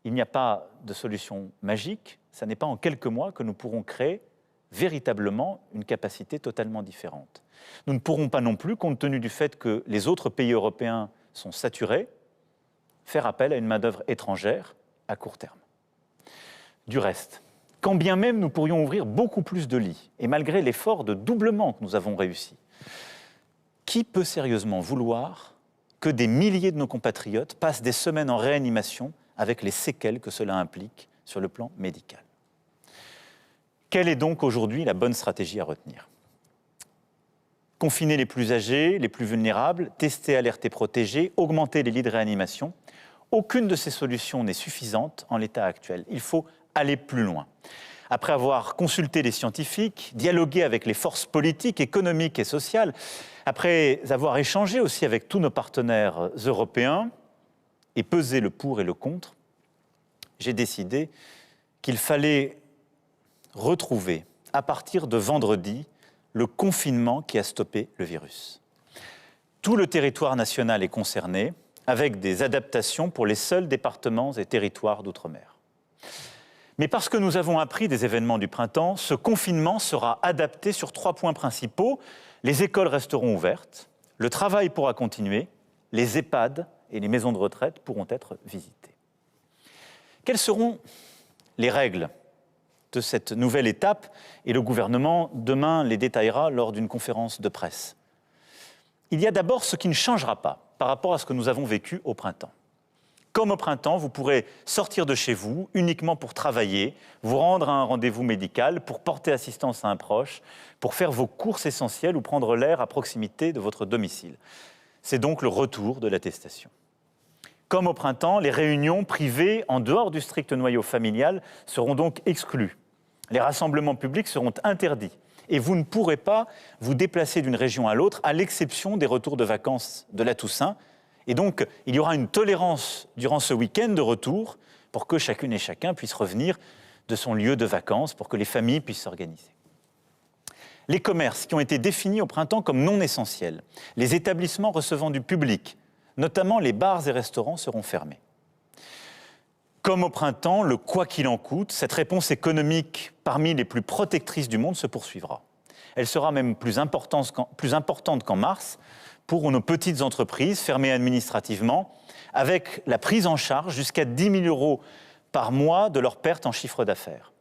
Il n'y a pas de solution magique, ce n'est pas en quelques mois que nous pourrons créer véritablement une capacité totalement différente. Nous ne pourrons pas non plus, compte tenu du fait que les autres pays européens sont saturés, faire appel à une main-d'œuvre étrangère à court terme. Du reste, quand bien même nous pourrions ouvrir beaucoup plus de lits, et malgré l'effort de doublement que nous avons réussi, qui peut sérieusement vouloir que des milliers de nos compatriotes passent des semaines en réanimation avec les séquelles que cela implique sur le plan médical? Quelle est donc aujourd'hui la bonne stratégie à retenir? Confiner les plus âgés, les plus vulnérables, tester, alerter, protéger, augmenter les lits de réanimation. Aucune de ces solutions n'est suffisante en l'état actuel. Il faut aller plus loin. Après avoir consulté les scientifiques, dialogué avec les forces politiques, économiques et sociales, après avoir échangé aussi avec tous nos partenaires européens et pesé le pour et le contre, j'ai décidé qu'il fallait retrouver, à partir de vendredi, le confinement qui a stoppé le virus. Tout le territoire national est concerné, avec des adaptations pour les seuls départements et territoires d'outre-mer. Mais parce que nous avons appris des événements du printemps, ce confinement sera adapté sur 3 points principaux. Les écoles resteront ouvertes, le travail pourra continuer, les EHPAD et les maisons de retraite pourront être visitées. Quelles seront les règles de cette nouvelle étape? Et le gouvernement, demain, les détaillera lors d'une conférence de presse. Il y a d'abord ce qui ne changera pas par rapport à ce que nous avons vécu au printemps. Comme au printemps, vous pourrez sortir de chez vous uniquement pour travailler, vous rendre à un rendez-vous médical, pour porter assistance à un proche, pour faire vos courses essentielles ou prendre l'air à proximité de votre domicile. C'est donc le retour de l'attestation. Comme au printemps, les réunions privées en dehors du strict noyau familial seront donc exclues. Les rassemblements publics seront interdits et vous ne pourrez pas vous déplacer d'une région à l'autre, à l'exception des retours de vacances de la Toussaint. Et donc, il y aura une tolérance durant ce week-end de retour pour que chacune et chacun puisse revenir de son lieu de vacances, pour que les familles puissent s'organiser. Les commerces qui ont été définis au printemps comme non essentiels, les établissements recevant du public, notamment les bars et restaurants, seront fermés. Comme au printemps, le « quoi qu'il en coûte », cette réponse économique parmi les plus protectrices du monde se poursuivra. Elle sera même plus importante qu'en mars pour nos petites entreprises fermées administrativement, avec la prise en charge jusqu'à 10 000 € par mois de leurs pertes en chiffre d'affaires.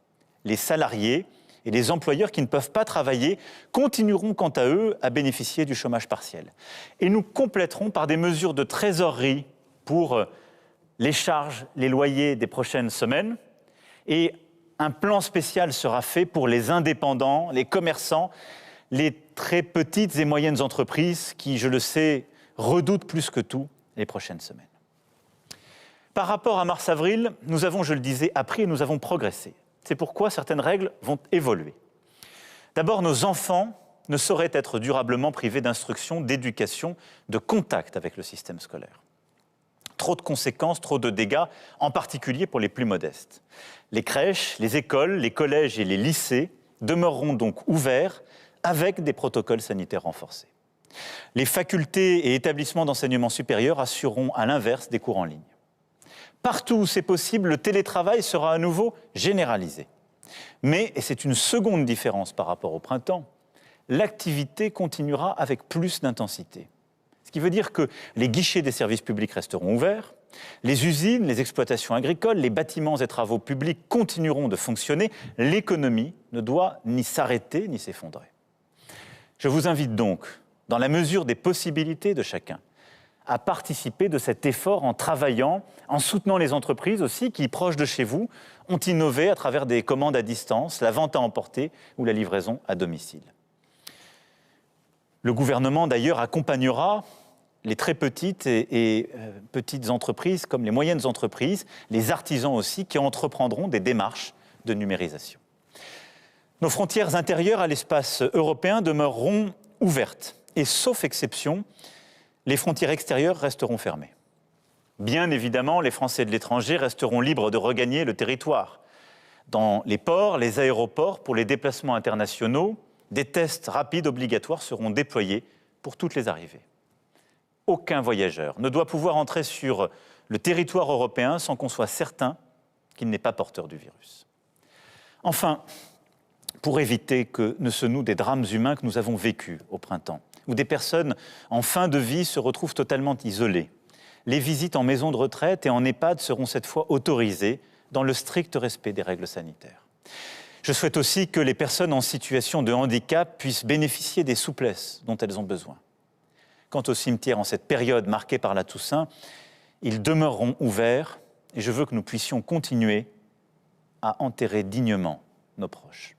Les salariés et les employeurs qui ne peuvent pas travailler continueront quant à eux à bénéficier du chômage partiel. Et nous compléterons par des mesures de trésorerie pour les charges, les loyers des prochaines semaines. Et un plan spécial sera fait pour les indépendants, les commerçants, les très petites et moyennes entreprises qui, je le sais, redoutent plus que tout les prochaines semaines. Par rapport à mars-avril, nous avons, je le disais, appris et nous avons progressé. C'est pourquoi certaines règles vont évoluer. D'abord, nos enfants ne sauraient être durablement privés d'instruction, d'éducation, de contact avec le système scolaire. Trop de conséquences, trop de dégâts, en particulier pour les plus modestes. Les crèches, les écoles, les collèges et les lycées demeureront donc ouverts avec des protocoles sanitaires renforcés. Les facultés et établissements d'enseignement supérieur assureront à l'inverse des cours en ligne. Partout où c'est possible, le télétravail sera à nouveau généralisé. Mais, et c'est une seconde différence par rapport au printemps, l'activité continuera avec plus d'intensité. Ce qui veut dire que les guichets des services publics resteront ouverts, les usines, les exploitations agricoles, les bâtiments et travaux publics continueront de fonctionner, l'économie ne doit ni s'arrêter ni s'effondrer. Je vous invite donc, dans la mesure des possibilités de chacun, à participer de cet effort en travaillant, en soutenant les entreprises aussi qui, proches de chez vous, ont innové à travers des commandes à distance, la vente à emporter ou la livraison à domicile. Le gouvernement, d'ailleurs, accompagnera les très petites et petites entreprises comme les moyennes entreprises, les artisans aussi, qui entreprendront des démarches de numérisation. Nos frontières intérieures à l'espace européen demeureront ouvertes et, sauf exception, les frontières extérieures resteront fermées. Bien évidemment, les Français de l'étranger resteront libres de regagner le territoire. Dans les ports, les aéroports, pour les déplacements internationaux, des tests rapides obligatoires seront déployés pour toutes les arrivées. Aucun voyageur ne doit pouvoir entrer sur le territoire européen sans qu'on soit certain qu'il n'est pas porteur du virus. Enfin, pour éviter que ne se nouent des drames humains que nous avons vécus au printemps, où des personnes en fin de vie se retrouvent totalement isolées, les visites en maison de retraite et en EHPAD seront cette fois autorisées dans le strict respect des règles sanitaires. Je souhaite aussi que les personnes en situation de handicap puissent bénéficier des souplesses dont elles ont besoin. Quant aux cimetières en cette période marquée par la Toussaint, ils demeureront ouverts et je veux que nous puissions continuer à enterrer dignement nos proches.